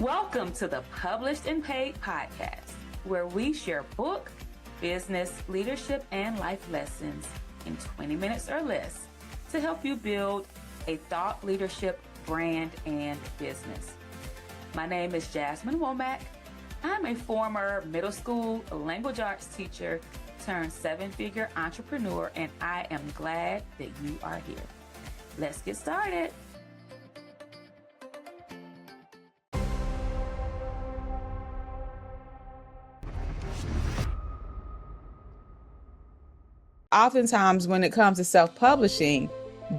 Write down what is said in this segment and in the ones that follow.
Welcome to the Published and Paid podcast, where we share book, business, leadership, and life lessons in 20 minutes or less to help you build a thought leadership brand and business. My name is Jasmine Womack. I'm a former middle school language arts teacher turned seven-figure entrepreneur, and I am glad that you are here. Let's get started. Oftentimes when it comes to self-publishing,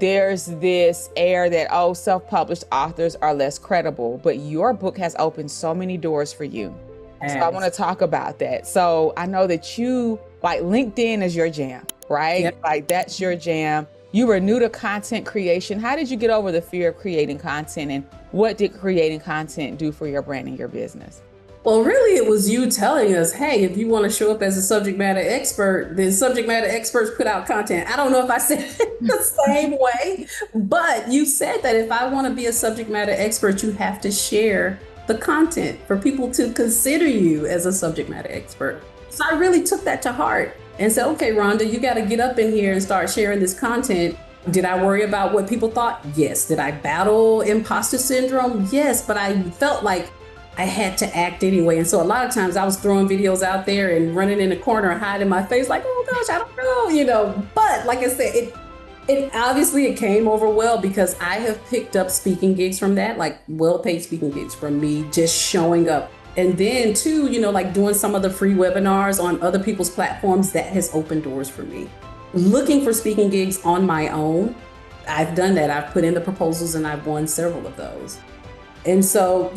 there's this air that, self-published authors are less credible, but your book has opened so many doors for you. Yes. So I want to talk about that. So I know that you, like, LinkedIn is your jam, right? Yep. Like, that's your jam. You were new to content creation. How did you get over the fear of creating content, and what did creating content do for your brand and your business? Well, really, it was you telling us, hey, if you want to show up as a subject matter expert, then subject matter experts put out content. I don't know if I said it the same way, but you said that if I want to be a subject matter expert, you have to share the content for people to consider you as a subject matter expert. So I really took that to heart and said, okay, Rhonda, you got to get up in here and start sharing this content. Did I worry about what people thought? Yes. Did I battle imposter syndrome? Yes, but I felt like I had to act anyway. And so a lot of times I was throwing videos out there and running in the corner, hiding my face like, oh gosh, I don't know, But like I said, it came over well because I have picked up speaking gigs from that, like well-paid speaking gigs from me just showing up. And then too, like doing some of the free webinars on other people's platforms, that has opened doors for me. Looking for speaking gigs on my own, I've done that. I've put in the proposals and I've won several of those. And so,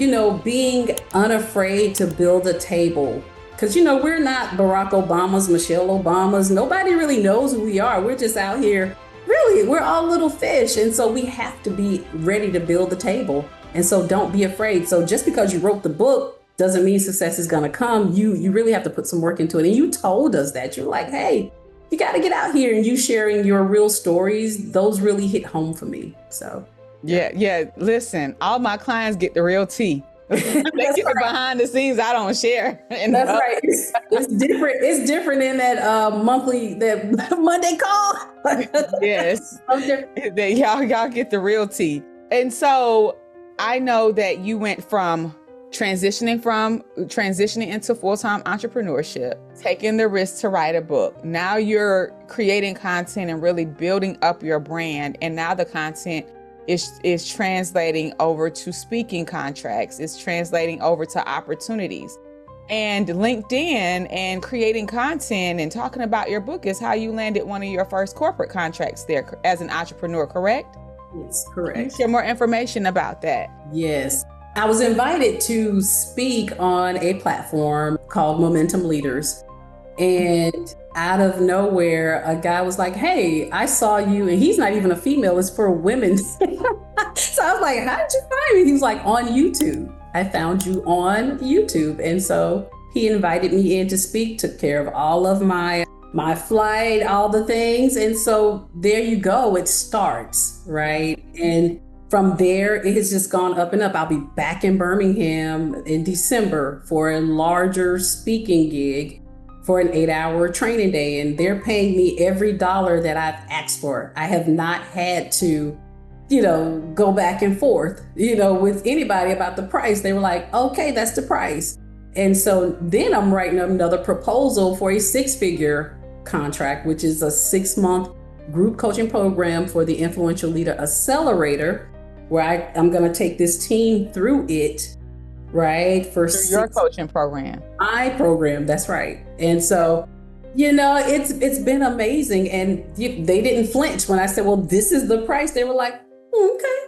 being unafraid to build a table, because, we're not Barack Obama's, Michelle Obama's. Nobody really knows who we are. We're just out here. Really, we're all little fish. And so we have to be ready to build the table. And so don't be afraid. So just because you wrote the book doesn't mean success is going to come. You really have to put some work into it. And you told us that. You're like, hey, you got to get out here, and you sharing your real stories. Those really hit home for me. So. Yeah. Listen, all my clients get the real tea. They get the behind the scenes I don't share. That's right. It's different. It's different in that that Monday call. Yes. Y'all get the real tea. And so I know that you went from transitioning into full-time entrepreneurship, taking the risk to write a book. Now you're creating content and really building up your brand. And now the content is translating over to speaking contracts. It's translating over to opportunities. And LinkedIn and creating content and talking about your book is how you landed one of your first corporate contracts there as an entrepreneur, correct? Yes, correct. Can you share more information about that? Yes. I was invited to speak on a platform called Momentum Leaders. And out of nowhere, a guy was like, hey, I saw you, and he's not even a female, it's for women. So I was like, how did you find me? He was like, on YouTube. I found you on YouTube. And so he invited me in to speak, took care of all of my flight, all the things. And so there you go, it starts, right? And from there, it has just gone up and up. I'll be back in Birmingham in December for a larger speaking gig for an 8-hour training day. And they're paying me every dollar that I've asked for. I have not had to, go back and forth, with anybody about the price. They were like, okay, that's the price. And so then I'm writing up another proposal for a 6-figure contract, which is a 6-month group coaching program for the Influential Leader Accelerator, where I'm going to take this team through it. Right. For your coaching program. My program. That's right. And so, it's been amazing. And they didn't flinch when I said, well, this is the price. They were like, okay.